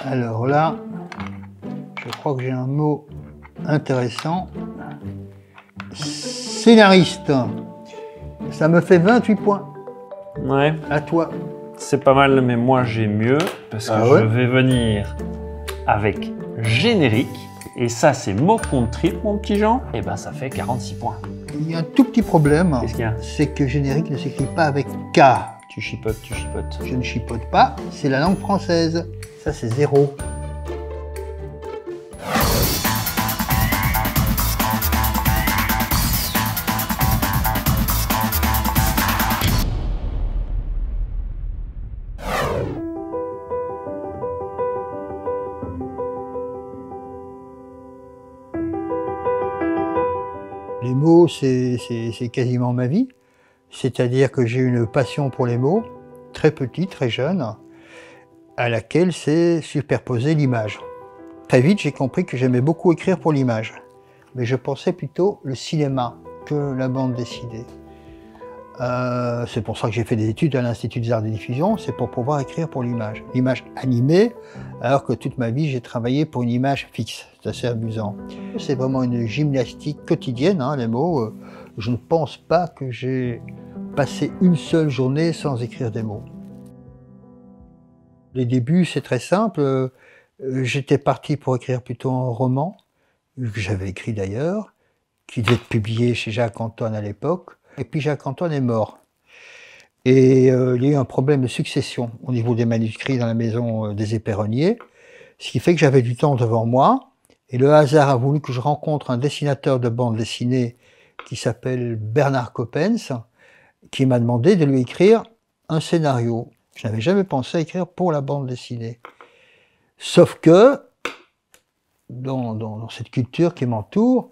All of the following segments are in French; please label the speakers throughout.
Speaker 1: Alors là, je crois que j'ai un mot intéressant. Scénariste. Ça me fait 28 points.
Speaker 2: Ouais.
Speaker 1: À toi.
Speaker 2: C'est pas mal, mais moi j'ai mieux, parce que je vais venir avec générique. Et ça, c'est mot contre triple, mon petit Jean. Et ben, ça fait 46 points.
Speaker 1: Il y a un tout petit problème.
Speaker 2: Qu'est-ce qu'il y a?
Speaker 1: C'est que générique ne s'écrit pas avec K.
Speaker 2: Tu chipotes, tu chipotes.
Speaker 1: Je ne chipote pas, c'est la langue française. Ça, c'est 0. Les mots, c'est quasiment ma vie. C'est-à-dire que j'ai une passion pour les mots, très petit, très jeune, à laquelle s'est superposée l'image. Très vite, j'ai compris que j'aimais beaucoup écrire pour l'image. Mais je pensais plutôt le cinéma que la bande dessinée. C'est pour ça que j'ai fait des études à l'Institut des Arts de Diffusion, c'est pour pouvoir écrire pour l'image. L'image animée, alors que toute ma vie, j'ai travaillé pour une image fixe. C'est assez amusant. C'est vraiment une gymnastique quotidienne, hein, les mots. Je ne pense pas que j'ai passé une seule journée sans écrire des mots. Les débuts, c'est très simple. J'étais parti pour écrire plutôt un roman, que j'avais écrit d'ailleurs, qui devait être publié chez Jacques Antoine à l'époque. Et puis Jacques Antoine est mort. Et il y a eu un problème de succession au niveau des manuscrits dans la maison des Éperonniers, ce qui fait que j'avais du temps devant moi. Et le hasard a voulu que je rencontre un dessinateur de bande dessinée qui s'appelle Bernard Coppens, qui m'a demandé de lui écrire un scénario. Je n'avais jamais pensé à écrire pour la bande dessinée. Sauf que, dans cette culture qui m'entoure,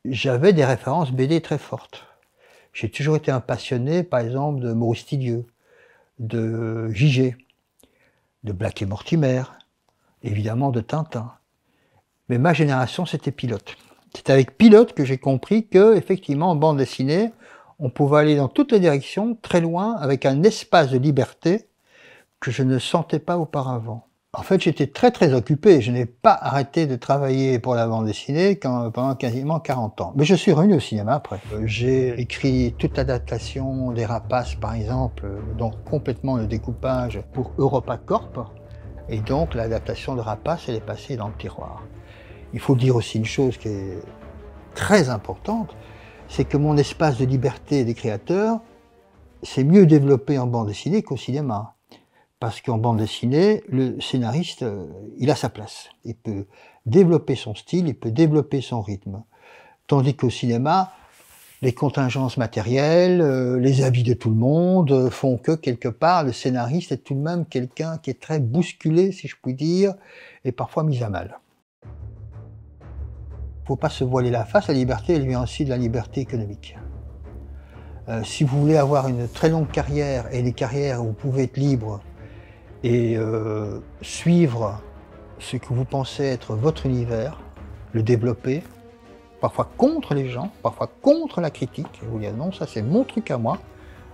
Speaker 1: j'avais des références BD très fortes. J'ai toujours été un passionné, par exemple, de Maurice Tillieux, de J.G., de Black et Mortimer, évidemment de Tintin. Mais ma génération, c'était Pilote. C'est avec Pilote que j'ai compris que, effectivement, en bande dessinée, on pouvait aller dans toutes les directions, très loin, avec un espace de liberté que je ne sentais pas auparavant. En fait, j'étais très occupé. Je n'ai pas arrêté de travailler pour la bande dessinée pendant quasiment 40 ans. Mais je suis revenu au cinéma après. J'ai écrit toute l'adaptation des Rapaces, par exemple, donc complètement le découpage pour EuropaCorp. Et donc, l'adaptation de Rapaces, elle est passée dans le tiroir. Il faut dire aussi une chose qui est très importante, c'est que mon espace de liberté des créateurs s'est mieux développé en bande dessinée qu'au cinéma. Parce qu'en bande dessinée, le scénariste, il a sa place. Il peut développer son style, il peut développer son rythme. Tandis qu'au cinéma, les contingences matérielles, les avis de tout le monde font que, quelque part, le scénariste est tout de même quelqu'un qui est très bousculé, si je puis dire, et parfois mis à mal. Il ne faut pas se voiler la face, la liberté, elle vient aussi de la liberté économique. Si vous voulez avoir une très longue carrière, et des carrières où vous pouvez être libre, et suivre ce que vous pensez être votre univers, le développer, parfois contre les gens, parfois contre la critique, et vous dire non, ça c'est mon truc à moi,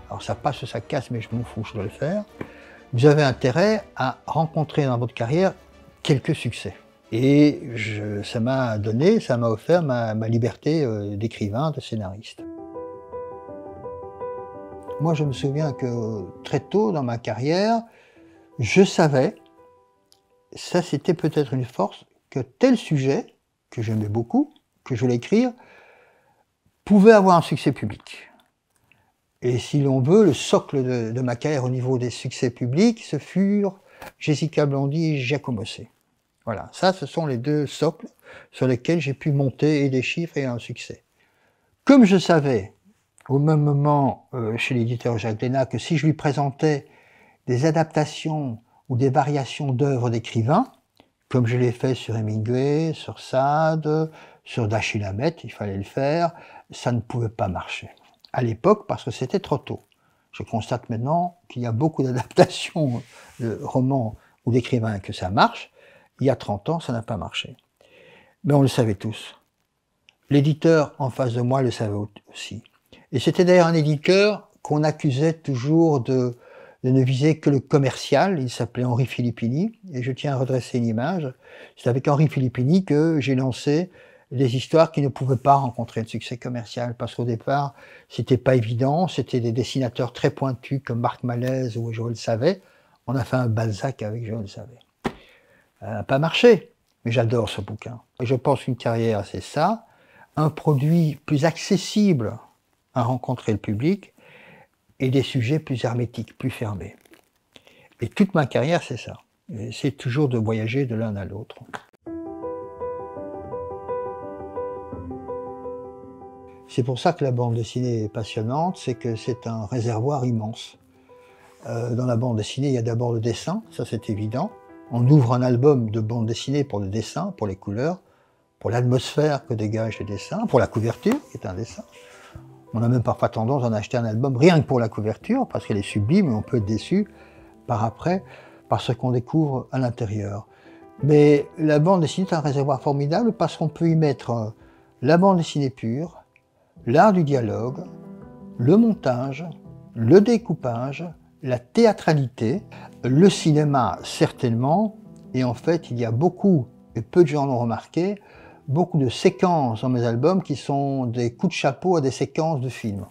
Speaker 1: alors ça passe ou ça casse, mais je m'en fous, je dois le faire. Vous avez intérêt à rencontrer dans votre carrière quelques succès. Et ça m'a offert ma liberté d'écrivain, de scénariste. Moi je me souviens que très tôt dans ma carrière, je savais, ça c'était peut-être une force, que tel sujet, que j'aimais beaucoup, que je voulais écrire, pouvait avoir un succès public. Et si l'on veut, le socle de ma carrière au niveau des succès publics, ce furent Jessica Blondy et Giacomo C. Voilà, ça ce sont les deux socles sur lesquels j'ai pu monter et des chiffres et un succès. Comme je savais, au même moment, chez l'éditeur Jacques Lénat, que si je lui présentais des adaptations ou des variations d'œuvres d'écrivains, comme je l'ai fait sur Hemingway, sur Sade, sur Dashiell Hammett, il fallait le faire, ça ne pouvait pas marcher. À l'époque, parce que c'était trop tôt. Je constate maintenant qu'il y a beaucoup d'adaptations de romans ou d'écrivains et que ça marche. Il y a 30 ans, ça n'a pas marché. Mais on le savait tous. L'éditeur en face de moi le savait aussi. Et c'était d'ailleurs un éditeur qu'on accusait toujours de de ne viser que le commercial. Il s'appelait Henri Filippini, et je tiens à redresser une image. C'est avec Henri Filippini que j'ai lancé des histoires qui ne pouvaient pas rencontrer le succès commercial, parce qu'au départ, c'était pas évident, c'était des dessinateurs très pointus comme Marc Malaise ou Joël Savet. On a fait un Balzac avec Joël Savet. Ça n'a pas marché, mais j'adore ce bouquin. Et je pense qu'une carrière, c'est ça, un produit plus accessible à rencontrer le public, et des sujets plus hermétiques, plus fermés. Et toute ma carrière, c'est ça. C'est toujours de voyager de l'un à l'autre. C'est pour ça que la bande dessinée est passionnante, c'est que c'est un réservoir immense. Dans la bande dessinée, il y a d'abord le dessin, ça c'est évident. On ouvre un album de bande dessinée pour le dessin, pour les couleurs, pour l'atmosphère que dégagent les dessins, pour la couverture, qui est un dessin. On a même parfois tendance à en acheter un album rien que pour la couverture, parce qu'elle est sublime, et on peut être déçu par après, par ce qu'on découvre à l'intérieur. Mais la bande dessinée est un réservoir formidable, parce qu'on peut y mettre la bande dessinée pure, l'art du dialogue, le montage, le découpage, la théâtralité, le cinéma certainement, et en fait il y a beaucoup, et peu de gens l'ont remarqué, beaucoup de séquences dans mes albums qui sont des coups de chapeau à des séquences de films.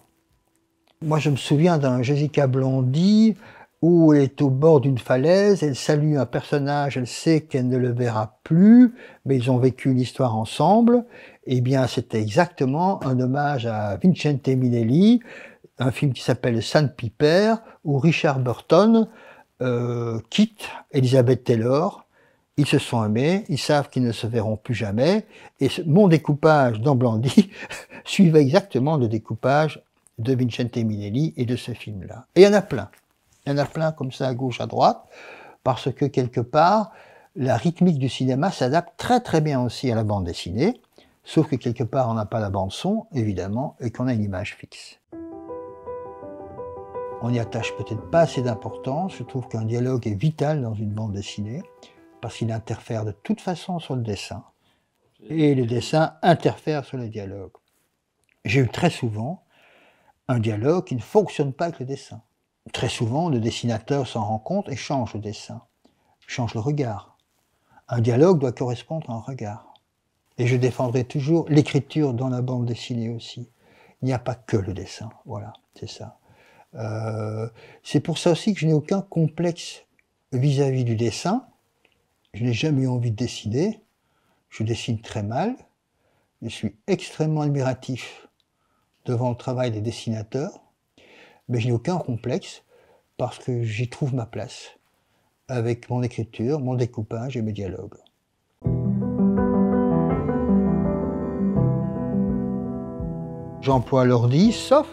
Speaker 1: Moi je me souviens d'un Jessica Blondy où elle est au bord d'une falaise, elle salue un personnage, elle sait qu'elle ne le verra plus, mais ils ont vécu une histoire ensemble. Eh bien c'était exactement un hommage à Vincente Minnelli, un film qui s'appelle Sandpiper, où Richard Burton quitte Elizabeth Taylor. Ils se sont aimés, ils savent qu'ils ne se verront plus jamais, et mon découpage dans Blondy suivait exactement le découpage de Vincente Minnelli et de ce film-là. Et il y en a plein. Il y en a plein comme ça à gauche, à droite, parce que quelque part, la rythmique du cinéma s'adapte très très bien aussi à la bande dessinée, sauf que quelque part on n'a pas la bande son, évidemment, et qu'on a une image fixe. On n'y attache peut-être pas assez d'importance, je trouve qu'un dialogue est vital dans une bande dessinée, parce qu'il interfère de toute façon sur le dessin, et le dessin interfère sur le dialogue. J'ai eu très souvent un dialogue qui ne fonctionne pas avec le dessin. Très souvent, le dessinateur s'en rend compte et change le dessin, change le regard. Un dialogue doit correspondre à un regard. Et je défendrai toujours l'écriture dans la bande dessinée aussi. Il n'y a pas que le dessin, voilà, c'est ça. C'est pour ça aussi que je n'ai aucun complexe vis-à-vis du dessin. Je n'ai jamais eu envie de dessiner, je dessine très mal, je suis extrêmement admiratif devant le travail des dessinateurs, mais je n'ai aucun complexe parce que j'y trouve ma place avec mon écriture, mon découpage et mes dialogues. J'emploie l'ordi, sauf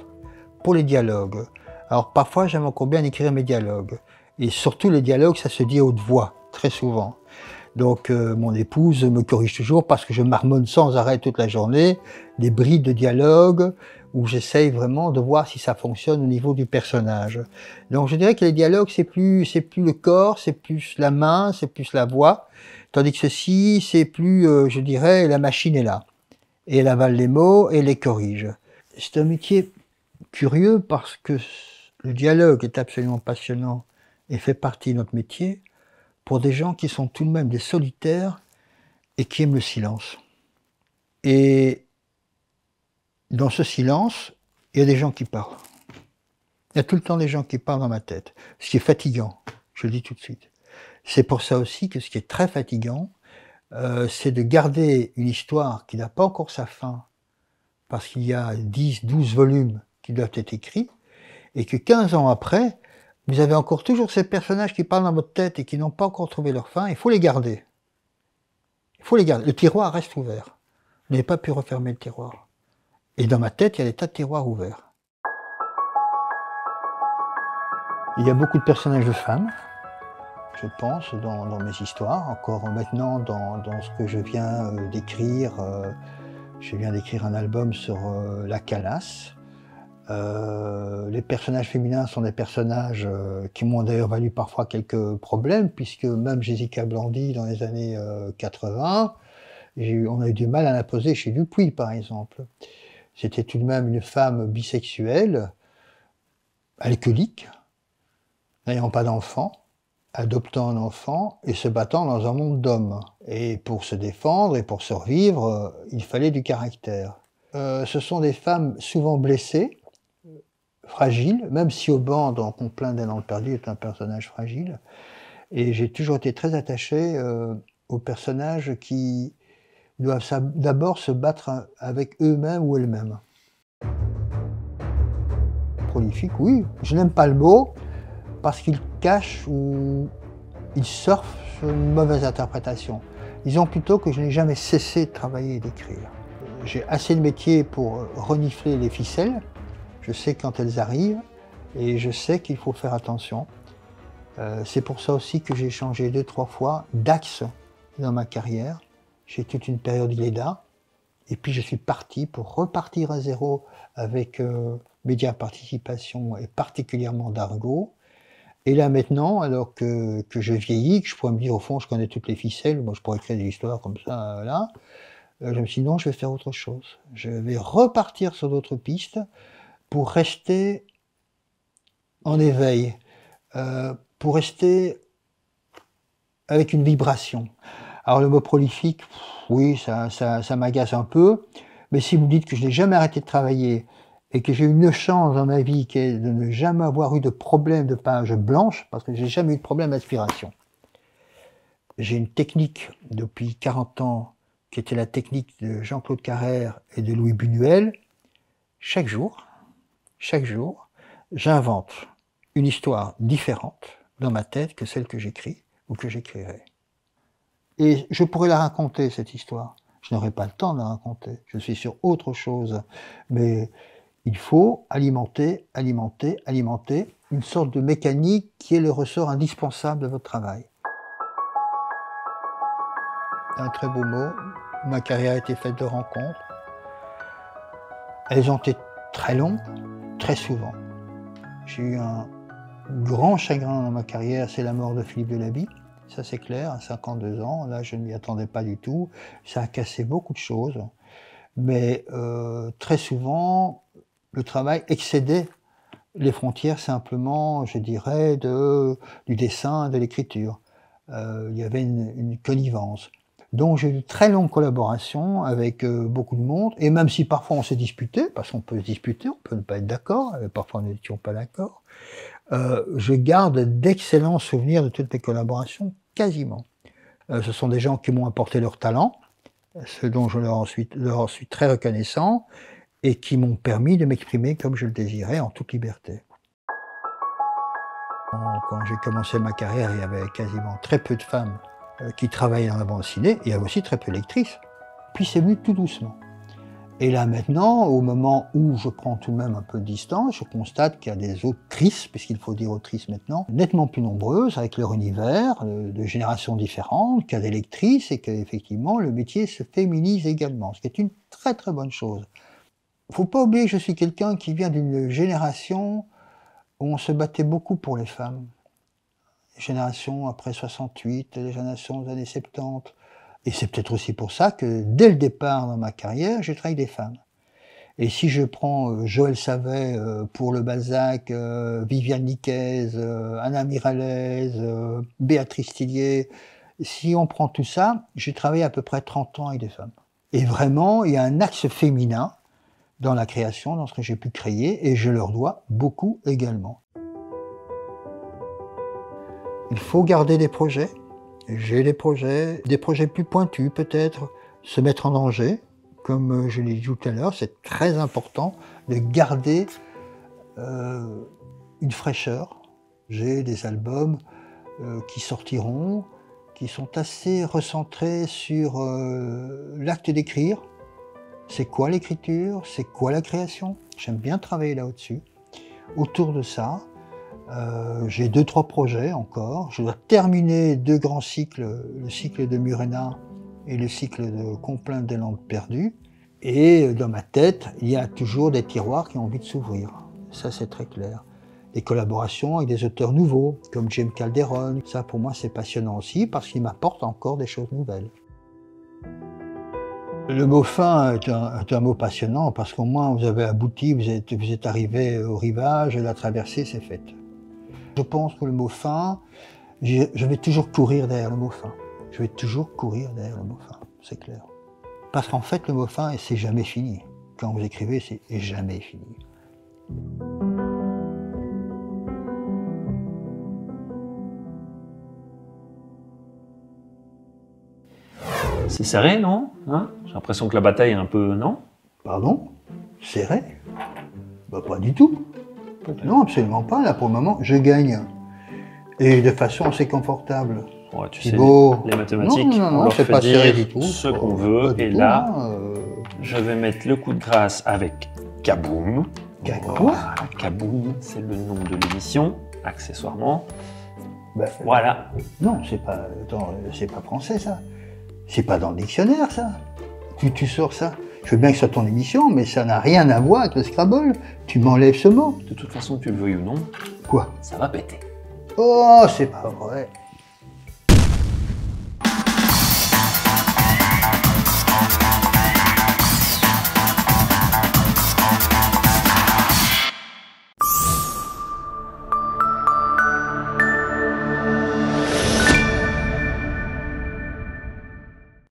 Speaker 1: pour les dialogues. Alors parfois j'aime encore bien écrire mes dialogues, et surtout les dialogues ça se dit à haute voix, très souvent. Donc mon épouse me corrige toujours parce que je marmonne sans arrêt toute la journée, des brides de dialogue où j'essaye vraiment de voir si ça fonctionne au niveau du personnage. Donc je dirais que les dialogues c'est plus le corps, c'est plus la main, c'est plus la voix, tandis que ceci c'est plus, je dirais, la machine est là. Et elle avale les mots et les corrige. C'est un métier curieux parce que le dialogue est absolument passionnant et fait partie de notre métier, pour des gens qui sont tout de même des solitaires et qui aiment le silence. Et dans ce silence, il y a des gens qui parlent. Il y a tout le temps des gens qui parlent dans ma tête, ce qui est fatigant, je le dis tout de suite. C'est pour ça aussi que ce qui est très fatigant, c'est de garder une histoire qui n'a pas encore sa fin, parce qu'il y a 10, 12 volumes qui doivent être écrits, et que 15 ans après, vous avez encore toujours ces personnages qui parlent dans votre tête et qui n'ont pas encore trouvé leur fin, il faut les garder. Il faut les garder. Le tiroir reste ouvert. Vous n'avez pas pu refermer le tiroir. Et dans ma tête, il y a des tas de tiroirs ouverts. Il y a beaucoup de personnages de femmes, je pense, dans mes histoires. Encore maintenant, dans ce que je viens d'écrire, je viens d'écrire un album sur la Calas. Les personnages féminins sont des personnages qui m'ont d'ailleurs valu parfois quelques problèmes, puisque même Jessica Blondy, dans les années 80, on a eu du mal à la poser chez Dupuis, par exemple. C'était tout de même une femme bisexuelle, alcoolique, n'ayant pas d'enfant, adoptant un enfant et se battant dans un monde d'hommes. Et pour se défendre et pour survivre, il fallait du caractère. Ce sont des femmes souvent blessées, fragiles, même si Aubin, dans Complaint des Landes perdues, est un personnage fragile. Et j'ai toujours été très attaché aux personnages qui doivent d'abord se battre avec eux-mêmes ou elles-mêmes. Prolifique, oui. Je n'aime pas le mot parce qu'il cache ou il surfe sur une mauvaise interprétation. Disons plutôt que je n'ai jamais cessé de travailler et d'écrire. J'ai assez de métier pour renifler les ficelles. Je sais quand elles arrivent et je sais qu'il faut faire attention. C'est pour ça aussi que j'ai changé 2-3 fois d'axe dans ma carrière. J'ai toute une période Iléda, et puis je suis parti pour repartir à zéro avec Média Participation et particulièrement d'Argo. Et là maintenant, alors que je vieillis, que je pourrais me dire au fond je connais toutes les ficelles, moi je pourrais créer des histoires comme ça, là, je me suis dit non, je vais faire autre chose. Je vais repartir sur d'autres pistes pour rester en éveil, pour rester avec une vibration. Alors le mot prolifique, oui, ça m'agace un peu, mais si vous me dites que je n'ai jamais arrêté de travailler et que j'ai eu une chance dans ma vie qui est de ne jamais avoir eu de problème de page blanche, parce que j'ai jamais eu de problème d'inspiration. J'ai une technique depuis 40 ans qui était la technique de Jean-Claude Carrère et de Louis Buñuel. Chaque jour, j'invente une histoire différente dans ma tête que celle que j'écris ou que j'écrirai. Et je pourrais la raconter, cette histoire. Je n'aurai pas le temps de la raconter. Je suis sur autre chose. Mais il faut alimenter une sorte de mécanique qui est le ressort indispensable de votre travail. Un très beau mot. Ma carrière a été faite de rencontres. Elles ont été très longues, très souvent. J'ai eu un grand chagrin dans ma carrière, c'est la mort de Philippe Delaby. Ça c'est clair, à 52 ans, là je ne m'y attendais pas du tout. Ça a cassé beaucoup de choses, mais très souvent, le travail excédait les frontières simplement, je dirais, du dessin, de l'écriture. Il y avait une connivence. Donc j'ai eu de très longues collaborations avec beaucoup de monde, et même si parfois on s'est disputé, parce qu'on peut se disputer, on peut ne pas être d'accord, parfois nous n'étions pas d'accord, je garde d'excellents souvenirs de toutes mes collaborations, quasiment. Ce sont des gens qui m'ont apporté leur talent, ce dont je leur en suis très reconnaissant, et qui m'ont permis de m'exprimer comme je le désirais, en toute liberté. Quand j'ai commencé ma carrière, il y avait quasiment très peu de femmes qui travaillaient dans la bande dessinée, il y avait aussi très peu d'actrices. Puis c'est venu tout doucement. Et là maintenant, au moment où je prends tout de même un peu de distance, je constate qu'il y a des autrices, puisqu'il faut dire autrices maintenant, nettement plus nombreuses, avec leur univers, de générations différentes, qu'il y a des lectrices et qu'effectivement le métier se féminise également, ce qui est une très très bonne chose. Il ne faut pas oublier que je suis quelqu'un qui vient d'une génération où on se battait beaucoup pour les femmes. Les générations après 68, les générations des années 70. Et c'est peut-être aussi pour ça que, dès le départ dans ma carrière, j'ai travaillé avec des femmes. Et si je prends Joël Savet pour le Balzac, Viviane Nicaise, Anna Miralles, Béatrice Tillier, si on prend tout ça, j'ai travaillé à peu près 30 ans avec des femmes. Et vraiment, il y a un axe féminin dans la création, dans ce que j'ai pu créer, et je leur dois beaucoup également. Il faut garder des projets. J'ai des projets plus pointus peut-être, se mettre en danger, comme je l'ai dit tout à l'heure, c'est très important de garder une fraîcheur. J'ai des albums qui sortiront, qui sont assez recentrés sur l'acte d'écrire. C'est quoi l'écriture? C'est quoi la création? J'aime bien travailler là-dessus. Autour de ça, j'ai 2-3 projets encore. Je dois terminer 2 grands cycles, le cycle de Murena et le cycle de Complaint des Landes perdues. Et dans ma tête, il y a toujours des tiroirs qui ont envie de s'ouvrir. Ça, c'est très clair. Des collaborations avec des auteurs nouveaux, comme James Calderon. Ça, pour moi, c'est passionnant aussi, parce qu'il m'apporte encore des choses nouvelles. Le mot fin est un mot passionnant, parce qu'au moins, vous avez abouti, vous êtes arrivé au rivage, et la traversée s'est faite. Je pense que le mot fin, je vais toujours courir derrière le mot fin. Je vais toujours courir derrière le mot fin, c'est clair. Parce qu'en fait, le mot fin, c'est jamais fini. Quand vous écrivez, c'est jamais fini.
Speaker 2: C'est serré, non? Hein? J'ai l'impression que la bataille est un peu... non?
Speaker 1: Pardon? Serré? Bah, pas du tout. Non, absolument pas. Là, pour le moment, je gagne. Et de façon assez confortable.
Speaker 2: Ouais, tu sais, les mathématiques,
Speaker 1: non, c'est pas serré du tout.
Speaker 2: Ce qu'on veut. Et là, je vais mettre le coup de grâce avec Kaboom. Voilà, Kaboom, c'est le nom de l'émission, accessoirement.
Speaker 1: Bah,
Speaker 2: voilà.
Speaker 1: Non, c'est pas français, ça. C'est pas dans le dictionnaire, ça. Tu sors ça. Je veux bien que ce soit ton émission, mais ça n'a rien à voir avec le Scrabble. Tu m'enlèves ce mot.
Speaker 2: De toute façon, que tu le veuilles ou non,
Speaker 1: quoi?
Speaker 2: Ça va péter.
Speaker 1: Oh, c'est pas vrai.